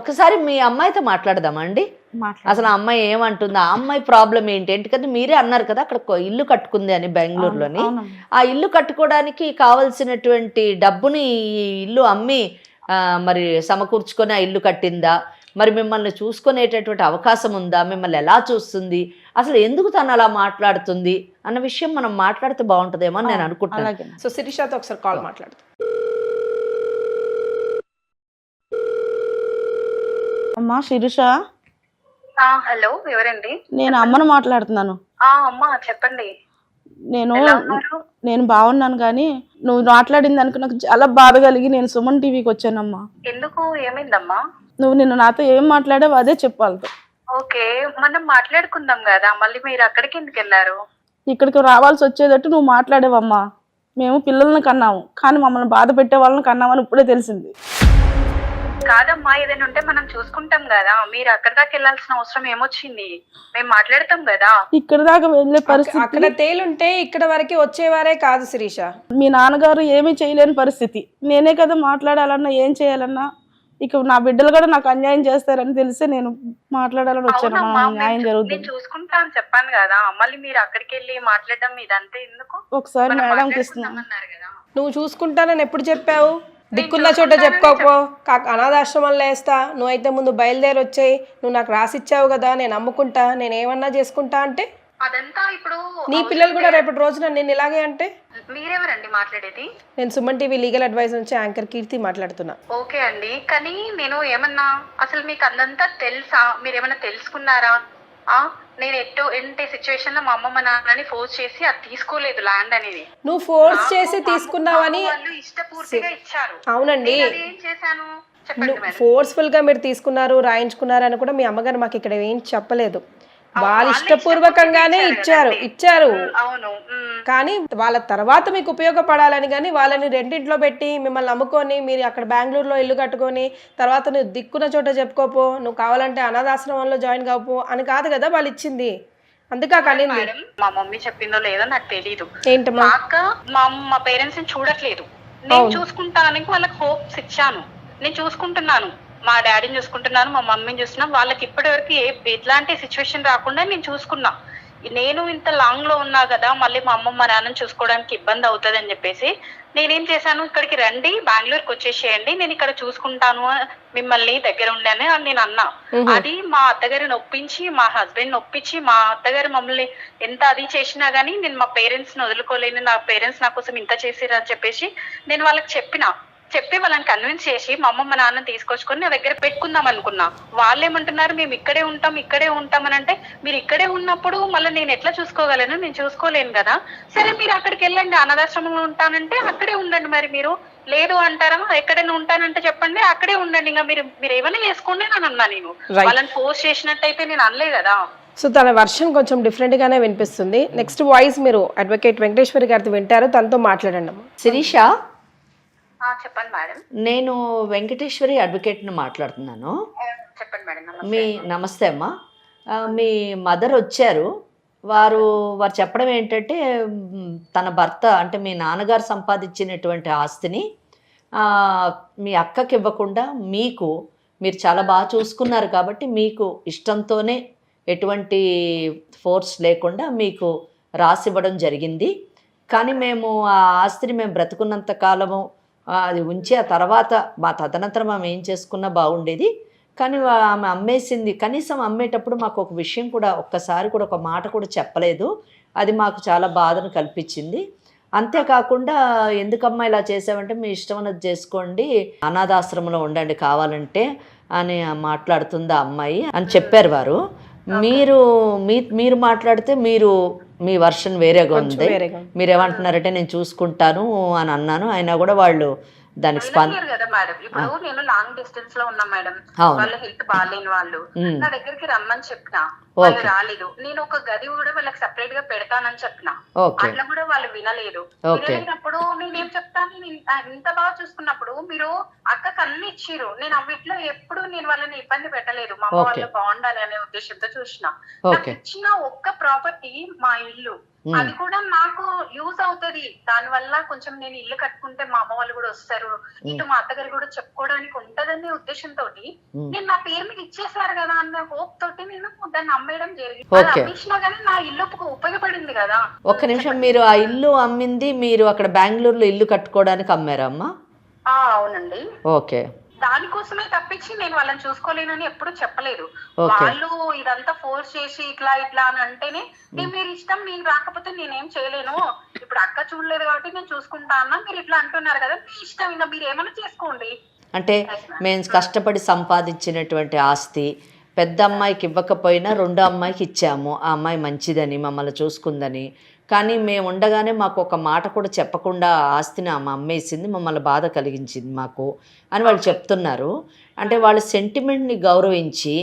S4: ఒకసారి మీ అమ్మాయితో మాట్లాడదామా అండి? అసలు ఆ అమ్మాయి ఏమంటుంది, ఆ అమ్మాయి ప్రాబ్లం ఏంటి? ఎందుకంటే మీరే అన్నారు కదా అక్కడ ఇల్లు కట్టుకుంది అని బెంగళూరులోని. ఆ ఇల్లు కట్టుకోవడానికి కావలసినటువంటి డబ్బుని ఈ ఇల్లు అమ్మి మరి సమకూర్చుకొని ఆ ఇల్లు కట్టిందా, మరి మిమ్మల్ని చూసుకునేటటువంటి అవకాశం ఉందా, మిమ్మల్ని ఎలా చూస్తుంది, అసలు ఎందుకు తను అలా మాట్లాడుతుంది అన్న విషయం మనం మాట్లాడితే బాగుంటుందేమో అని నేను అనుకుంటున్నాను.
S3: సో శిరీషతో ఒకసారి కాల్ మాట్లాడుతాం.
S2: అమ్మా శిరీష,
S5: హలో, ఎవరండి?
S2: నేను అమ్మను మాట్లాడుతున్నాను.
S5: అమ్మా చెప్పండి.
S2: నేను బాగున్నాను, కానీ నువ్వు మాట్లాడింది అనుకో నాకు చాలా బాధ కలిగి నేను సుమన్ టీవీకి వచ్చానమ్మా.
S5: ఎందుకు, ఏమైందమ్మా?
S2: నువ్వు నిన్న నాతో ఏం మాట్లాడావు అదే చెప్పాలి.
S5: ఓకే, మనం మాట్లాడుకుందాం కదా, మళ్ళీ మీరు అక్కడికి ఎందుకు వెళ్ళారు?
S2: ఇక్కడికి రావాల్సి వచ్చేటట్టు నువ్వు మాట్లాడేవమ్మా. మేము పిల్లల్ని కన్నాము, కానీ మమ్మల్ని బాధ పెట్టే వాళ్ళని కన్నామని ఇప్పుడే తెలిసింది.
S5: కాదమ్మా, ఏదైనా ఉంటే మనం చూసుకుంటాం కదా, మీరు అక్కడి దాకా వెళ్ళాల్సిన అవసరం ఏమొచ్చింది? మేము మాట్లాడతాం కదా.
S2: ఇక్కడ దాకా వెళ్ళే పరిస్థితి,
S3: అక్కడ తేలుంటే ఇక్కడ వరకు వచ్చేవారే కాదు శిరీష.
S2: మీ నాన్నగారు ఏమీ చేయలేని పరిస్థితి, నేనే కదా మాట్లాడాలన్నా ఏం చేయాలన్నా. ఇక నా బిడ్డలు కూడా నాకు అన్యాయం చేస్తారని తెలిసి నేను మాట్లాడాలని వచ్చాను. న్యాయం జరుగుతుంది
S5: చూసుకుంటా అని చెప్పాను కదా, మళ్ళీ మీరు అక్కడికి వెళ్ళి మాట్లాడడం ఇదంతా ఎందుకు?
S2: ఒకసారి మేడంకి ఇస్తున్నాను.
S3: నువ్వు చూసుకుంటానని ఎప్పుడు చెప్పావు? దిక్కున్న చోట చెప్పుకోపో, అనాథాశ్రమంలో వేస్తా, నువ్వైతే ముందు బయలుదేరి వచ్చాయి, నువ్వు నాకు రాసిచ్చావు కదా, నేను అమ్ముకుంటా, నేను ఏమన్నా చేసుకుంటా అంటే
S5: అదంతా ఇప్పుడు
S3: నీ పిల్లలు కూడా రేపటి రోజున నేను ఇలాగే అంటే.
S5: మీరెవరండి మాట్లాడేది?
S3: నేను సుమన్ టీవీ లీగల్ అడ్వైస్ నుంచి యాంకర్ కీర్తి మాట్లాడుతున్నా.
S5: ఓకే అండి, కానీ నేను ఏమన్నా, అసలు మీకు అందంతా తెలుసా? మీరు ఏమన్నా తెలుసుకున్నారా? నేను ఏంటి సిచ్యువేషన్ లో మా అమ్మ మా నాన్నని ఫోర్స్ చేసి అది తీసుకోలేదు ల్యాండ్ అనేది.
S3: నువ్వు ఫోర్స్ చేసి తీసుకున్నావని
S5: ఇష్టపూర్తిగా ఇచ్చారు.
S3: అవునండి,
S5: ఏం చేశాను
S3: ఫోర్స్ఫుల్ గా మీరు తీసుకున్నారు, రాయించుకున్నారు అని కూడా మీ అమ్మగారు మాకు ఇక్కడ ఏం చెప్పలేదు. వాళ్ళు ఇష్టపూర్వకంగానే ఇచ్చారు.
S5: అవును,
S3: కానీ వాళ్ళ తర్వాత మీకు ఉపయోగపడాలని, కానీ వాళ్ళని రెండింట్లో పెట్టి మిమ్మల్ని నమ్ముకొని మీరు అక్కడ బెంగళూరులో ఇల్లు కట్టుకొని తర్వాత నువ్వు దిక్కున్న చోట చెప్పుకోపో, నువ్వు కావాలంటే అనాథాశ్రమంలో జాయిన్ కావు అని కాదు కదా వాళ్ళు ఇచ్చింది. అందుకే కలింది.
S5: మా మమ్మీ చెప్పిందో లేదో నాకు తెలీదు.
S3: ఏంటమ్మా?
S5: అక్క మా పేరెంట్స్ ని చూడట్లేదు, నేను చూసుకుంటానికి వాళ్ళకి హోప్స్ ఇచ్చాను. నేను చూసుకుంటున్నాను, మా డాడీని చూసుకుంటున్నాను, మా మమ్మీని చూస్తున్నాను. వాళ్ళకి ఇప్పటి వరకు ఎట్లాంటి సిచ్యువేషన్ రాకుండా నేను చూసుకున్నా. నేను ఇంత లాంగ్ లో ఉన్నా కదా, మళ్ళీ మా అమ్మ మా నాన్నని చూసుకోవడానికి ఇబ్బంది అవుతుంది అని చెప్పేసి నేనేం చేశాను, ఇక్కడికి రండి, బెంగళూరుకి వచ్చేసేయండి, నేను ఇక్కడ చూసుకుంటాను మిమ్మల్ని దగ్గర ఉండని అని నేను అన్నా. అది మా అత్తగారిని ఒప్పించి, మా హస్బెండ్ ఒప్పించి, మా అత్తగారు మమ్మల్ని ఎంత అది చేసినా గానీ నేను మా పేరెంట్స్ ని వదులుకోలేను, నా పేరెంట్స్ నా కోసం ఇంత చేసిరు అని చెప్పేసి నేను వాళ్ళకి చెప్పి వాళ్ళని కన్విన్స్ చేసి మా అమ్మ మా నాన్న తీసుకొచ్చుకొని నా దగ్గర పెట్టుకుందాం అనుకున్నా. వాళ్ళు ఏమంటున్నారు, మేము ఇక్కడే ఉంటాం అని అంటే, మీరు ఇక్కడే ఉన్నప్పుడు మళ్ళీ నేను ఎట్లా చూసుకోగలను? నేను చూసుకోలేను కదా. సరే మీరు అక్కడికి వెళ్ళండి, అనాథాశ్రమంలో ఉంటానంటే అక్కడే ఉండండి. మరి మీరు లేదు అంటారా? ఎక్కడైనా ఉంటానంటే చెప్పండి, అక్కడే ఉండండి, ఇంకా మీరు ఏమైనా చేసుకోండి అని అన్నా. నేను వాళ్ళని ఫోర్స్ చేసినట్టయితే నేను అనలే కదా.
S3: సో తన వర్షన్ కొంచెం డిఫరెంట్ గానే వినిపిస్తుంది. నెక్స్ట్ వాయిస్ మీరు అడ్వకేట్ వెంకటేశ్వరి గారితో వింటారు, తనతో మాట్లాడండి అమ్మా.
S4: శిరీష,
S5: చెప్పండి మేడం.
S4: నేను వెంకటేశ్వరి అడ్వకేట్ని మాట్లాడుతున్నాను.
S5: చెప్పండి మేడం.
S4: నమస్తే అమ్మా. మీ మదర్ వచ్చారు. వారు చెప్పడం ఏంటంటే, తన భర్త అంటే మీ నాన్నగారు సంపాదించినటువంటి ఆస్తిని మీ అక్కకి ఇవ్వకుండా మీరు చాలా బాగా చూసుకున్నారు కాబట్టి మీకు ఇష్టంతోనే ఎటువంటి ఫోర్స్ లేకుండా మీకు రాసివ్వడం జరిగింది. కానీ మేము ఆ ఆస్తిని మేము బ్రతుకున్నంత కాలము అది ఉంచి ఆ తర్వాత మా తదనంతరం ఆమె ఏం చేసుకున్నా బాగుండేది. కానీ ఆమె అమ్మేసింది. కనీసం అమ్మేటప్పుడు మాకు ఒక విషయం కూడా, ఒక్కసారి కూడా ఒక మాట కూడా చెప్పలేదు. అది మాకు చాలా బాధను కల్పించింది. అంతేకాకుండా ఎందుకమ్మా ఇలా చేసావంటే, మీ ఇష్టం అన్నది చేసుకోండి, అనాథాశ్రమంలో ఉండండి కావాలంటే అని మాట్లాడుతుంది ఆ అమ్మాయి అని చెప్పారు వారు. మీరు మాట్లాడితే మీ వర్షన్ వేరేగా ఉంది. మీరు ఏమంటున్నారంటే నేను చూసుకుంటాను అని అన్నాను. అయినా కూడా వాళ్ళు దానికి
S5: కదా మేడం. ఇప్పుడు నేను లాంగ్ డిస్టెన్స్ లో ఉన్నా మేడం, వాళ్ళ హెల్త్ బాగాలేని వాళ్ళు నా దగ్గరికి రమ్మని చెప్పిన, వాళ్ళు రాలేదు. నేను ఒక గది కూడా వాళ్ళకి సెపరేట్ గా పెడతానని చెప్పిన, అట్లా కూడా వాళ్ళు వినలేదు. వినలేనప్పుడు నేనేం చెప్తాను, ఇంత బాగా చూసుకున్నప్పుడు మీరు అక్కకి అన్ని ఇచ్చిరు, నేను వీటిలో ఎప్పుడు నేను వాళ్ళని ఇబ్బంది పెట్టలేదు. మా అమ్మ వాళ్ళు బాగుండాలి అనే ఉద్దేశంతో చూసిన. నాకు ఇచ్చిన ఒక్క ప్రాపర్టీ మా ఇల్లు, అది కూడా నాకు యూజ్ అవుతది. దాని వల్ల కొంచెం నేను ఇల్లు కట్టుకుంటే మా అమ్మ వాళ్ళు కూడా వస్తారు, ఇటు మా అత్తగారు కూడా చెప్పుకోవడానికి ఉంటదనే ఉద్దేశంతో నేను నా పేరు మీద ఇచ్చేసారు కదా అన్న హోప్ తోటి నేను దాన్ని అమ్మేయడం జరిగింది. అమ్మించినా గానీ నా ఇల్లు ఉపయోగపడింది కదా.
S4: ఒక్క నిమిషం, మీరు ఆ ఇల్లు అమ్మింది మీరు అక్కడ బెంగళూరులో ఇల్లు కట్టుకోవడానికి అమ్మారా అమ్మా?
S5: అవునండి.
S4: ఓకే.
S5: దానికోసమే తప్పించి నేను వాళ్ళని చూసుకోలేనని ఎప్పుడు చెప్పలేదు. వాళ్ళు ఇదంతా ఫోర్స్ చేసి ఇట్లా అని అంటేనే మీరు ఇష్టం, నేను రాకపోతే నేనేం చేయలేను, ఇప్పుడు అక్క చూడలేదు కాబట్టి నేను చూసుకుంటా అన్నా, మీరు ఇట్లా అంటున్నారు కదా మీ ఇష్టం, ఇంకా మీరు ఏమైనా చేసుకోండి.
S4: అంటే మేము కష్టపడి సంపాదించినటువంటి ఆస్తి పెద్ద అమ్మాయికి ఇవ్వకపోయినా రెండో అమ్మాయికి ఇచ్చాము, ఆ అమ్మాయి మంచిదని మమ్మల్ని చూసుకుందని. కానీ మేము ఉండగానే మాకు ఒక మాట కూడా చెప్పకుండా ఆస్తిని ఆమె అమ్మేసింది, మమ్మల్ని బాధ కలిగించింది మాకు అని వాళ్ళు చెప్తున్నారు. అంటే వాళ్ళ సెంటిమెంట్ని గౌరవించి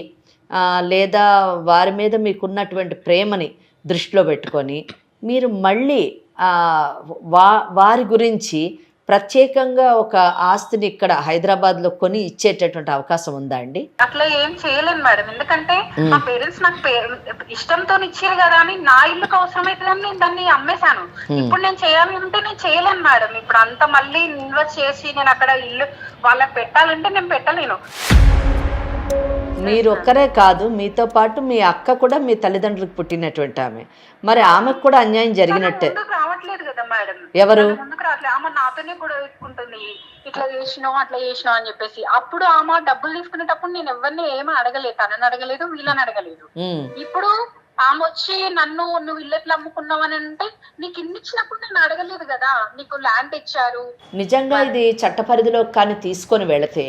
S4: లేదా వారి మీద మీకున్నటువంటి ప్రేమని దృష్టిలో పెట్టుకొని మీరు మళ్ళీ వారి గురించి ప్రత్యేకంగా ఒక ఆస్తిని ఇక్కడ హైదరాబాద్లో కొని ఇచ్చేటటువంటి అవకాశం ఉందా అండి?
S5: అట్లా ఏం చేయలేను మేడం, ఎందుకంటే మా పేరెంట్స్ నాకు ఇష్టంతో ఇచ్చారు కదా అని నా ఇల్లుకి అవసరమైతుందని నేను దాన్ని అమ్మేశాను. ఇప్పుడు నేను చేయాలి అంటే నేను చేయలేను మేడం. ఇప్పుడు అంత మళ్ళీ ఇన్వెస్ట్ చేసి నేను అక్కడ ఇల్లు వాళ్ళకి పెట్టాలంటే నేను పెట్టలేను.
S4: మీరు ఒక్కరే కాదు, మీతో పాటు మీ అక్క కూడా మీ తల్లిదండ్రులకు పుట్టినటువంటి ఆమె, మరి ఆమెకు కూడా అన్యాయం జరిగినట్టే.
S5: రావట్లేదు కదా మేడం,
S4: ఎవరు
S5: ముందుకు రావట్లేదు. ఆమె నాతోనే కూడా వేసుకుంటుంది, ఇట్లా చేసినావు అట్లా చేసినావు అని చెప్పేసి. అప్పుడు ఆమె డబ్బులు తీసుకునేటప్పుడు నేను ఎవరిని ఏమీ అడగలేదు, తనని అడగలేదు, వీళ్ళని అడగలేదు. ఇప్పుడు ఆమె వచ్చి నన్ను నువ్వు ఇల్లు ఎట్లా అమ్ముకున్నావు అని అంటే, నీకు ఇల్లు ఇచ్చినప్పుడు నేను అడగలేదు కదా, నీకు ల్యాండ్ ఇచ్చారు.
S4: నిజంగా ఇది చట్ట పరిధిలో కానీ తీసుకొని వెళితే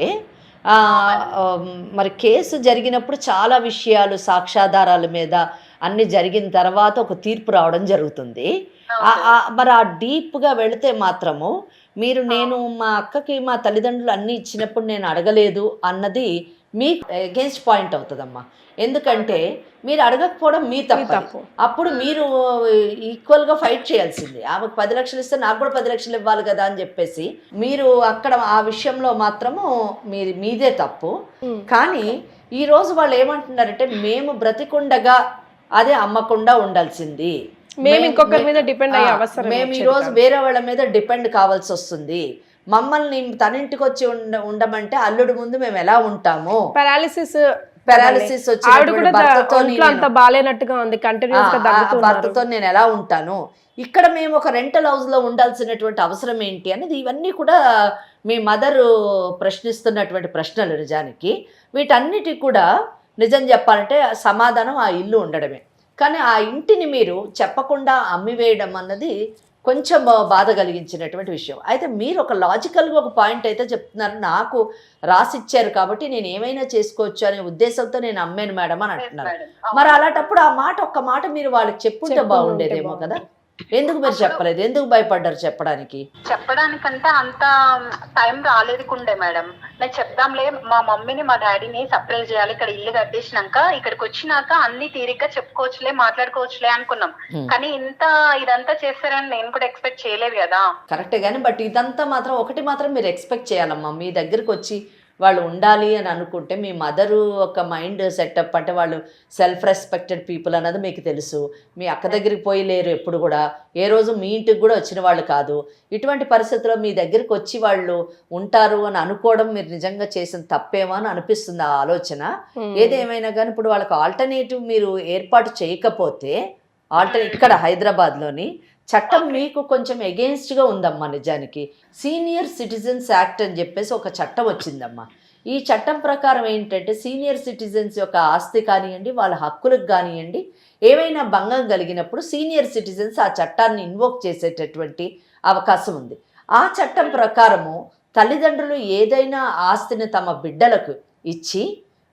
S4: మరి కేసు జరిగినప్పుడు చాలా విషయాలు సాక్ష్యాధారాల మీద అన్ని జరిగిన తర్వాత ఒక తీర్పు రావడం జరుగుతుంది. మరి ఆ డీప్గా వెళితే మాత్రము మీరు నేను మా అక్కకి మా తల్లిదండ్రులు అన్నీ ఇచ్చినప్పుడు నేను అడగలేదు అన్నది మీకు అగేన్స్ట్ పాయింట్ అవుతుందమ్మా. ఎందుకంటే మీరు అడగకపోవడం మీ తప్పు. అప్పుడు మీరు ఈక్వల్గా ఫైట్ చేయాల్సింది. ఆమెకు 10 లక్షలు ఇస్తే నాకు కూడా 10 లక్షలు ఇవ్వాలి కదా అని చెప్పేసి మీరు అక్కడ ఆ విషయంలో మాత్రము మీదే తప్పు. కానీ ఈరోజు వాళ్ళు ఏమంటున్నారంటే, మేము బ్రతికుండగా అదే అమ్మకుండా ఉండాల్సింది,
S3: మేము ఇంకొకరి మీద డిపెండ్ అయ్యే అవసరం,
S4: మేము ఈరోజు వేరే వాళ్ళ మీద డిపెండ్ కావాల్సి వస్తుంది, మమ్మల్ని తనింటికి వచ్చి ఉండమంటే అల్లుడు ముందు మేము ఎలా ఉంటాము, పారాలిసిస్ భర్తతో నేను ఎలా ఉంటాను, ఇక్కడ మేము ఒక రెంటల్ హౌస్ లో ఉండాల్సినటువంటి అవసరం ఏంటి అనేది ఇవన్నీ కూడా మీ మదరు ప్రశ్నిస్తున్నటువంటి ప్రశ్నలు. నిజానికి వీటన్నిటికి కూడా నిజం చెప్పాలంటే సమాధానం ఆ ఇల్లు ఉండడమే. కానీ ఆ ఇంటిని మీరు చెప్పకుండా అమ్మివేయడం అన్నది కొంచెం బాధ కలిగించినటువంటి విషయం. అయితే మీరు ఒక లాజికల్గా ఒక పాయింట్ అయితే చెప్తున్నారు, నాకు రాసిచ్చారు కాబట్టి నేను ఏమైనా చేసుకోవచ్చు అనే ఉద్దేశంతో నేను అమ్మాను మేడం అని అంటున్నారు. మరి అలాంటప్పుడు ఆ మాట ఒక్క మాట మీరు వాళ్ళకి చెప్పుంటే బాగుండేదేమో కదా. ఎందుకు మీరు చెప్పలేదు? ఎందుకు భయపడ్డారు
S5: చెప్పడానికంటే అంత టైం రాలేదుకుండే మేడం. నేను చెప్దాంలే, మా మమ్మీని మా డాడీని సర్ప్రైజ్ చేయాలి, ఇక్కడ ఇల్లు కట్టేసినాక ఇక్కడికి వచ్చినాక అన్ని తీరిగ్గా చెప్పుకోవచ్చులే, మాట్లాడుకోవచ్చులే అనుకున్నాం. కానీ ఇదంతా చేస్తారని నేను కూడా ఎక్స్పెక్ట్ చేయలేదు కదా.
S4: కరెక్టే, కానీ బట్ ఇదంతా మాత్రం ఒకటి మాత్రం మీరు ఎక్స్పెక్ట్ చేయాలమ్మా, మీ దగ్గరకు వచ్చి వాళ్ళు ఉండాలి అని అనుకుంటే మీ మదరు ఒక మైండ్ సెటప్ అంటే వాళ్ళు సెల్ఫ్ రెస్పెక్టెడ్ పీపుల్ అన్నది మీకు తెలుసు. మీ అక్క దగ్గరికి పోయి లేరు, ఎప్పుడు కూడా ఏ రోజు మీ ఇంటికి కూడా వచ్చిన వాళ్ళు కాదు. ఇటువంటి పరిస్థితుల్లో మీ దగ్గరికి వచ్చి వాళ్ళు ఉంటారు అని అనుకోవడం మీరు నిజంగా చేసిన తప్పేమో అని అనిపిస్తుంది ఆ ఆలోచన. ఏదేమైనా కానీ ఇప్పుడు వాళ్ళకి ఆల్టర్నేటివ్ మీరు ఏర్పాటు చేయకపోతే ఇక్కడ హైదరాబాద్లోని చట్టం మీకు కొంచెం ఎగెయిన్స్ట్గా ఉందమ్మా. నిజానికి సీనియర్ సిటిజన్స్ యాక్ట్ అని చెప్పేసి ఒక చట్టం వచ్చిందమ్మా. ఈ చట్టం ప్రకారం ఏంటంటే సీనియర్ సిటిజన్స్ యొక్క ఆస్తి కానివ్వండి, వాళ్ళ హక్కులకు కానివ్వండి, ఏవైనా భంగం కలిగినప్పుడు సీనియర్ సిటిజన్స్ ఆ చట్టాన్ని ఇన్వోక్ చేసేటటువంటి అవకాశం ఉంది. ఆ చట్టం ప్రకారము తల్లిదండ్రులు ఏదైనా ఆస్తిని తమ బిడ్డలకు ఇచ్చి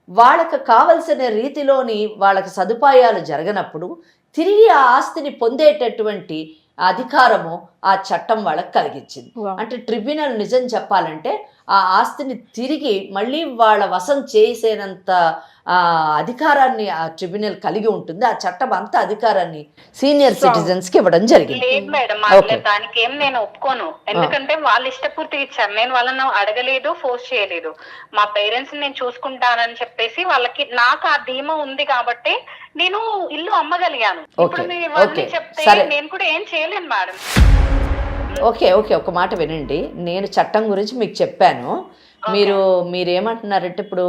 S4: వాళ్ళకు కావలసిన రీతిలోని వాళ్ళకి సదుపాయాలు జరగనప్పుడు తిరిగి ఆ ఆస్తిని పొందేటటువంటి అధికారము ఆ చట్టం వాళ్ళకి కలిగించింది. అంటే ట్రిబ్యునల్ నిజం చెప్పాలంటే ఆ ఆస్తిని తిరిగి మళ్ళీ వాళ్ళ వశం చేసేనంత అధికారాన్ని ఆ ట్రిబ్యునల్ కలిగి ఉంటుంది. ఆ చట్టం అంత అధికారాన్ని సీనియర్ సిటిజన్స్ కి ఇవ్వడం జరిగింది.
S5: లేదు మేడం, దానికి ఏం నేను ఒప్పుకోను. ఎందుకంటే వాళ్ళు ఇష్టపూర్తిగా ఇచ్చారు, నేను వాళ్ళను అడగలేదు, ఫోర్స్ చేయలేదు. మా పేరెంట్స్ నేను చూసుకుంటానని చెప్పేసి వాళ్ళకి నాకు ఆ ధీమా ఉంది కాబట్టి నేను ఇల్లు అమ్మగలిగాను. ఇప్పుడు మీరు ఇవన్నీ చెప్తే నేను కూడా ఏం చేయలేను మేడం.
S4: ఓకే, ఒక మాట వినండి. నేను చట్టం గురించి మీకు చెప్పాను. మీరేమంటున్నారంటే ఇప్పుడు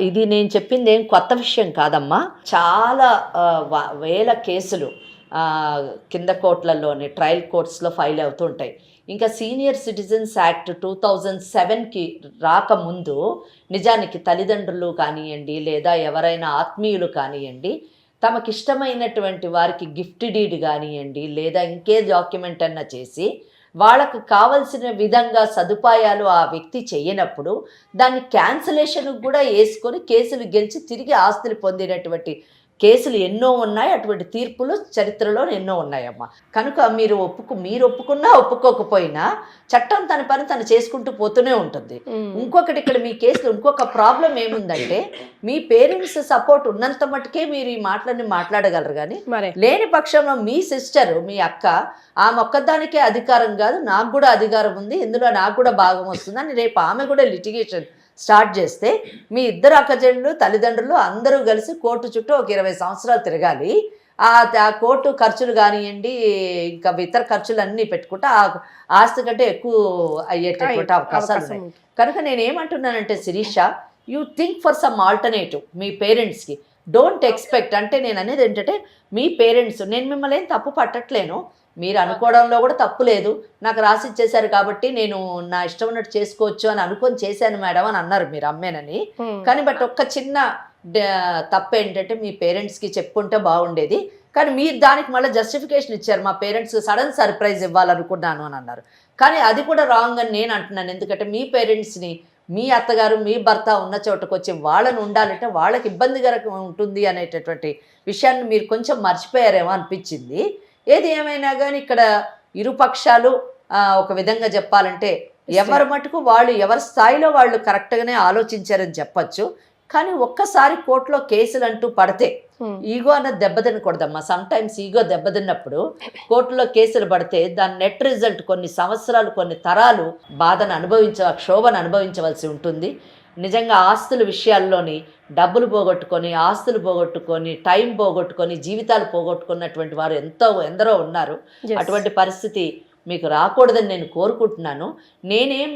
S4: ఇది నేను చెప్పింది ఏం కొత్త విషయం కాదమ్మా. చాలా వేల కేసులు కింద కోర్టులలోని ట్రయల్ కోర్ట్స్లో ఫైల్ అవుతూ ఉంటాయి. ఇంకా సీనియర్ సిటిజన్స్ యాక్ట్ 2007కి రాకముందు నిజానికి తల్లిదండ్రులు కానివ్వండి లేదా ఎవరైనా ఆత్మీయులు కానివ్వండి తమకిష్టమైనటువంటి వారికి గిఫ్ట్ డీడ్ కానివ్వండి లేదా ఇంకే డాక్యుమెంట్ అన్నా చేసి వాళ్ళకు కావలసిన విధంగా సదుపాయాలు ఆ వ్యక్తి చేయనప్పుడు దాన్ని క్యాన్సిలేషన్ కూడా వేసుకొని కేసులు గెలిచి తిరిగి ఆస్తులు పొందినటువంటి కేసులు ఎన్నో ఉన్నాయి. అటువంటి తీర్పులు చరిత్రలో ఎన్నో ఉన్నాయమ్మా. కనుక మీరు ఒప్పుకున్నా ఒప్పుకోకపోయినా చట్టం తన పని తను చేసుకుంటూ పోతూనే ఉంటుంది. ఇంకొకటి ఇక్కడ మీ కేసులో ఇంకొక ప్రాబ్లం ఏముందంటే మీ పేరెంట్స్ సపోర్ట్ ఉన్నంత మటుకే మీరు ఈ మాటలన్నీ మాట్లాడగలరు. కానీ లేని పక్షంలో మీ సిస్టర్ మీ అక్క ఆ మొక్కదానికే అధికారం కాదు, నాకు కూడా అధికారం ఉంది, ఇందులో నాకు కూడా భాగం వస్తుంది అని రేపు ఆమె కూడా లిటిగేషన్ స్టార్ట్ చేస్తే మీ ఇద్దరు అక్కచెల్లెళ్ళు తల్లిదండ్రులు అందరూ కలిసి కోర్టు చుట్టూ ఒక 20 సంవత్సరాలు తిరగాలి. ఆ కోర్టు ఖర్చులు కానివ్వండి ఇంకా ఇతర ఖర్చులు అన్నీ పెట్టుకుంటే ఆ ఆస్తి కంటే ఎక్కువ అయ్యేటటువంటి అవకాశాలు ఉన్నాయి. కనుక నేనేమంటున్నానంటే Shirisha, you think for some alternative మీ పేరెంట్స్కి. Don't expect. అంటే నేను అనేది ఏంటంటే మీ పేరెంట్స్, నేను మిమ్మల్ని ఏం తప్పు పట్టట్లేను, మీరు అనుకోవడంలో కూడా తప్పు లేదు. నాకు రాసి ఇచ్చేశారు కాబట్టి నేను నా ఇష్టం ఉన్నట్టు చేసుకోవచ్చు అని అనుకొని చేశాను మేడం అని అన్నారు మీరు అమ్మేనని. కానీ బట్ ఒక్క చిన్న తప్పు ఏంటంటే మీ పేరెంట్స్కి చెప్పుకుంటే బాగుండేది. కానీ మీరు దానికి మళ్ళీ జస్టిఫికేషన్ ఇచ్చారు, మా పేరెంట్స్ సడన్ సర్ప్రైజ్ ఇవ్వాలనుకున్నాను అని అన్నారు. కానీ అది కూడా రాంగ్ అని నేను అంటున్నాను. ఎందుకంటే మీ పేరెంట్స్ని మీ అత్తగారు మీ భర్త ఉన్న చోటకు వచ్చి వాళ్ళని ఉండాలంటే వాళ్ళకి ఇబ్బందికరంగా ఉంటుంది అనేటటువంటి విషయాన్ని మీరు కొంచెం మర్చిపోయారేమో అనిపించింది. ఏది ఏమైనా కానీ ఇక్కడ ఇరుపక్షాలు ఒక విధంగా చెప్పాలంటే ఎవరి మటుకు వాళ్ళు ఎవరి స్థాయిలో వాళ్ళు కరెక్ట్గానే ఆలోచించారని చెప్పచ్చు. కానీ ఒక్కసారి కోర్టులో కేసులు అంటూ పడితే ఈగో అన్నది దెబ్బతినకూడదమ్మా. సమ్టైమ్స్ ఈగో దెబ్బతిన్నప్పుడు కోర్టులో కేసులు పడితే దాని నెట్ రిజల్ట్ కొన్ని సంవత్సరాలు కొన్ని తరాలు బాధను క్షోభను అనుభవించవలసి ఉంటుంది. నిజంగా ఆస్తుల విషయాల్లోని డబ్బులు పోగొట్టుకొని ఆస్తులు పోగొట్టుకొని టైం పోగొట్టుకొని జీవితాలు పోగొట్టుకున్నటువంటి వారు ఎందరో ఉన్నారు. అటువంటి పరిస్థితి మీకు రాకూడదని నేను కోరుకుంటున్నాను. నేనేం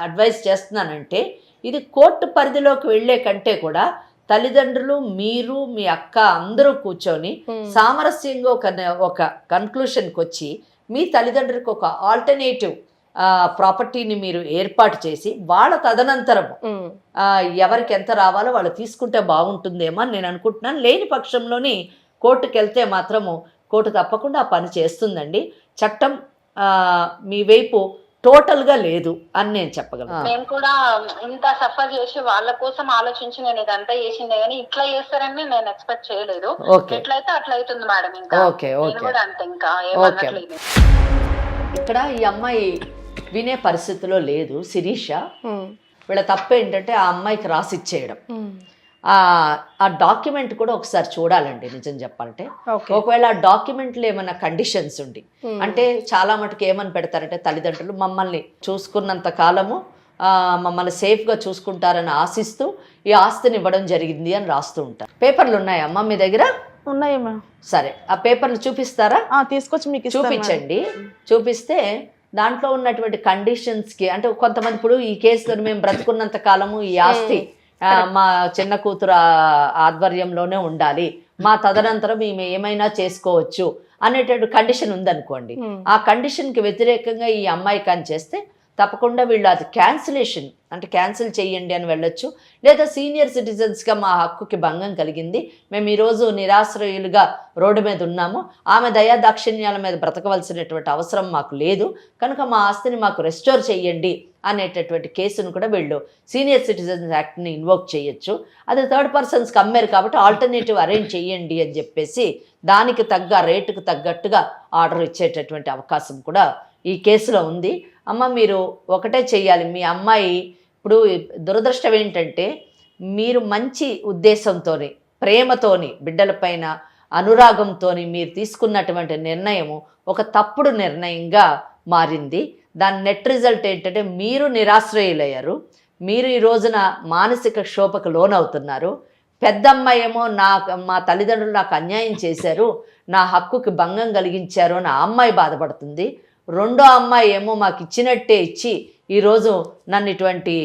S4: అడ్వైస్ చేస్తున్నానంటే ఇది కోర్టు పరిధిలోకి వెళ్ళే కంటే కూడా తల్లిదండ్రులు మీరు మీ అక్క అందరూ కూర్చొని సామరస్యంగా ఒక కన్క్లూషన్కి వచ్చి మీ తల్లిదండ్రులకు ఒక ఆల్టర్నేటివ్ ప్రాపర్టీని మీరు ఏర్పాటు చేసి వాళ్ళ తదనంతరం ఎవరికి ఎంత రావాలో వాళ్ళు తీసుకుంటే బాగుంటుందేమో అని నేను అనుకుంటున్నాను. లేని పక్షంలోని కోర్టుకు వెళ్తే మాత్రము కోర్టు తప్పకుండా ఆ పని చేస్తుందండి. చట్టం మీ వైపు టోటల్గా లేదు అని నేను చెప్పగలను.
S5: నేను కూడా ఇంత సఫర్ చేసి వాళ్ళ కోసం ఆలోచించి నేను ఇదంతా చేసిందే కానీ ఇట్లా చేస్తారని నేను ఎక్స్పెక్ట్ చేయలేదు. ఎట్లయితే అట్లా అవుతుంది మేడం. ఇంకా కూడా అంతే, ఇంకా ఏమనట్లేదు.
S4: ఇక్కడ ఈ అమ్మాయి వినే పరిస్థితిలో లేదు శిరీష. వీళ్ళ తప్పు ఏంటంటే ఆ అమ్మాయికి రాసి ఇచ్చేయడం. ఆ డాక్యుమెంట్ కూడా ఒకసారి చూడాలండి నిజం చెప్పాలంటే. ఒకవేళ ఆ డాక్యుమెంట్లో ఏమైనా కండిషన్స్ ఉండి అంటే చాలా మటుకు ఏమని పెడతారంటే తల్లిదండ్రులు మమ్మల్ని చూసుకున్నంత కాలము మమ్మల్ని సేఫ్గా చూసుకుంటారని ఆశిస్తూ ఈ ఆస్తిని ఇవ్వడం జరిగింది అని రాస్తూ ఉంటారు. పేపర్లు ఉన్నాయా అమ్మ మీ దగ్గర?
S2: ఉన్నాయి మ్యామ్.
S4: సరే, ఆ పేపర్లు చూపిస్తారా?
S2: తీసుకొచ్చి మీకు
S4: చూపించండి. చూపిస్తే దాంట్లో ఉన్నటువంటి కండిషన్స్కి అంటే కొంతమంది ఇప్పుడు ఈ కేసులో మేము బ్రతుకున్నంత కాలము ఈ ఆస్తి మా చిన్న కూతురు ఆధ్వర్యంలోనే ఉండాలి, మా తదనంతరం మేము ఏమైనా చేసుకోవచ్చు అనేటువంటి కండిషన్ ఉందనుకోండి. ఆ కండిషన్కి వ్యతిరేకంగా ఈ అమ్మాయి కానీ చేస్తే తప్పకుండా వీళ్ళు అది క్యాన్సిలేషన్ అంటే క్యాన్సిల్ చేయండి అని వెళ్ళొచ్చు. లేదా సీనియర్ సిటిజన్స్గా మా హక్కుకి భంగం కలిగింది, మేము ఈరోజు నిరాశ్రయులుగా రోడ్డు మీద ఉన్నాము, ఆమె దయా దాక్షిణ్యాల మీద బ్రతకవలసినటువంటి అవసరం మాకు లేదు కనుక మా ఆస్తిని మాకు రెస్టోర్ చేయండి అనేటటువంటి కేసును కూడా వీళ్ళు సీనియర్ సిటిజన్స్ యాక్ట్ని ఇన్వోక్ చేయొచ్చు. అది థర్డ్ పర్సన్స్కి అమ్మారు కాబట్టి ఆల్టర్నేటివ్ అరేంజ్ చేయండి అని చెప్పేసి దానికి తగ్గ రేటుకు తగ్గట్టుగా ఆర్డర్ ఇచ్చేటటువంటి అవకాశం కూడా ఈ కేసులో ఉంది. అమ్మ మీరు ఒకటే చెయ్యాలి, మీ అమ్మాయి ఇప్పుడు దురదృష్టం ఏంటంటే మీరు మంచి ఉద్దేశంతోని ప్రేమతోని బిడ్డలపైన అనురాగంతోని మీరు తీసుకున్నటువంటి నిర్ణయము ఒక తప్పుడు నిర్ణయంగా మారింది. దాని నెట్ రిజల్ట్ ఏంటంటే మీరు నిరాశ్రయులయ్యారు, మీరు ఈ రోజున మానసిక క్షోభకు లోనవుతున్నారు. పెద్దమ్మాయి ఏమో మా తల్లిదండ్రులు నాకు అన్యాయం చేశారు, నా హక్కుకి భంగం కలిగించారు అని ఆ అమ్మాయి బాధపడుతుంది. రెండో అమ్మాయి ఏమో మాకు ఇచ్చినట్టే ఇచ్చి ఈరోజు నన్ను ఇటువంటి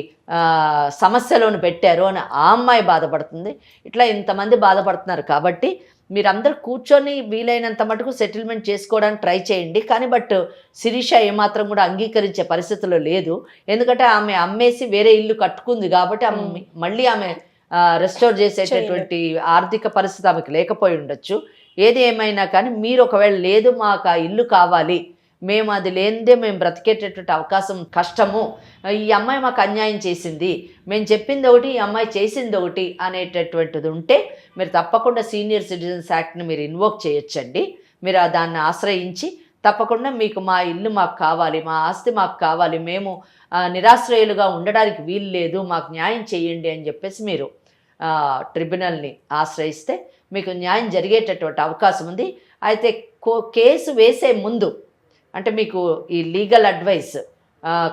S4: సమస్యలోను పెట్టారు అని ఆ అమ్మాయి బాధపడుతుంది. ఇట్లా ఇంతమంది బాధపడుతున్నారు కాబట్టి మీరందరూ కూర్చొని వీలైనంత మటుకు సెటిల్మెంట్ చేసుకోవడానికి ట్రై చేయండి. కానీ బట్ శిరీష ఏమాత్రం కూడా అంగీకరించే పరిస్థితిలో లేదు. ఎందుకంటే ఆమె అమ్మేసి వేరే ఇల్లు కట్టుకుంది కాబట్టి మళ్ళీ ఆమె రెస్టోర్ చేసేటటువంటి ఆర్థిక పరిస్థితి ఆమెకు లేకపోయి ఉండొచ్చు. ఏది ఏమైనా కానీ మీరు ఒకవేళ లేదు మాకు ఆ ఇల్లు కావాలి, మేము అది లేనిదే మేము బ్రతికేటటువంటి అవకాశం కష్టము, ఈ అమ్మాయి మాకు అన్యాయం చేసింది, మేము చెప్పింది ఒకటి ఈ అమ్మాయి చేసింది ఒకటి అనేటటువంటిది ఉంటే మీరు తప్పకుండా సీనియర్ సిటిజన్స్ యాక్ట్ని మీరు ఇన్వోక్ చేయొచ్చండి. మీరు దాన్ని ఆశ్రయించి తప్పకుండా మీకు మా ఇల్లు మాకు కావాలి, మా ఆస్తి మాకు కావాలి, మేము నిరాశ్రయులుగా ఉండడానికి వీలు లేదు, మాకు న్యాయం చేయండి అని చెప్పేసి మీరు ట్రిబ్యునల్ని ఆశ్రయిస్తే మీకు న్యాయం జరిగేటటువంటి అవకాశం ఉంది. అయితే కేసు వేసే ముందు అంటే మీకు ఈ లీగల్ అడ్వైస్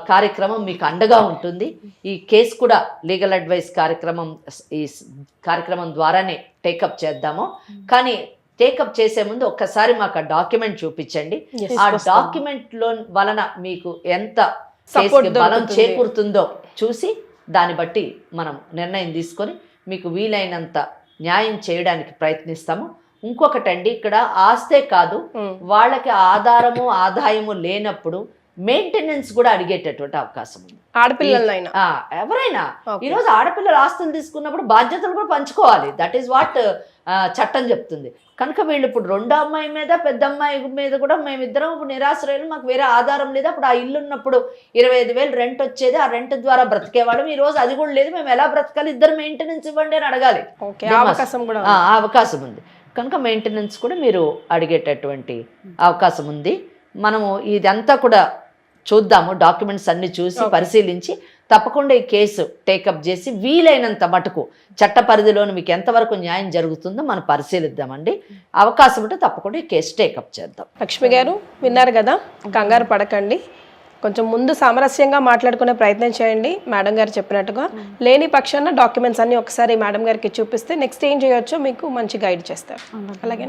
S4: కార్యక్రమం మీకు అండగా ఉంటుంది. ఈ కేసు కూడా లీగల్ అడ్వైస్ కార్యక్రమం ద్వారానే టేకప్ చేద్దాము. కానీ టేకప్ చేసే ముందు ఒక్కసారి మాకు ఆ డాక్యుమెంట్ చూపించండి. ఆ డాక్యుమెంట్లో వలన మీకు ఎంత బలం చేకూరుతుందో చూసి దాన్ని బట్టి మనం నిర్ణయం తీసుకొని మీకు వీలైనంత న్యాయం చేయడానికి ప్రయత్నిస్తాము. ఇంకొకటండి, ఇక్కడ ఆస్తే కాదు వాళ్ళకి ఆధారము ఆదాయము లేనప్పుడు మెయింటెనెన్స్ కూడా అడిగేటటువంటి అవకాశం ఉంది.
S3: ఆడపిల్లలైనా
S4: ఎవరైనా ఈరోజు ఆడపిల్లలు ఆస్తులు తీసుకున్నప్పుడు బాధ్యతలు కూడా పంచుకోవాలి. దట్ ఈస్ వాట్ చట్టం చెప్తుంది. కనుక వీళ్ళు ఇప్పుడు రెండో అమ్మాయి మీద పెద్ద అమ్మాయి మీద కూడా మేమిద్దరం ఇప్పుడు నిరాశ్రయులు, మాకు వేరే ఆధారం లేదు. అప్పుడు ఆ ఇల్లు ఉన్నప్పుడు 25,000 రెంట్ వచ్చేది, ఆ రెంట్ ద్వారా బ్రతికేవాళ్ళం. ఈ రోజు అది కూడా లేదు, మేము ఎలా బ్రతకాలి, ఇద్దరు మెయింటెనెన్స్ ఇవ్వండి అని అడగాలి. అవకాశం ఉంది. కనుక మెయింటెనెన్స్ కూడా మీరు అడిగేటటువంటి అవకాశం ఉంది. మనము ఇదంతా కూడా చూద్దాము, డాక్యుమెంట్స్ అన్ని చూసి పరిశీలించి తప్పకుండా ఈ కేసు టేకప్ చేసి వీలైనంత మటుకు చట్ట పరిధిలోని మీకు ఎంతవరకు న్యాయం జరుగుతుందో మనం పరిశీలిద్దామండి. అవకాశం ఉంటే తప్పకుండా ఈ కేసు టేకప్ చేద్దాం.
S3: లక్ష్మి గారు విన్నారు కదా, కంగారు పడకండి, కొంచెం ముందు సామరస్యంగా మాట్లాడుకునే ప్రయత్నం చేయండి. మేడం గారు చెప్పినట్టుగా లేని పక్షాన డాక్యుమెంట్స్ అన్ని ఒకసారి మేడం గారికి చూపిస్తే నెక్స్ట్ ఏం చేయొచ్చో మీకు మంచి గైడ్ చేస్తారు. అలాగే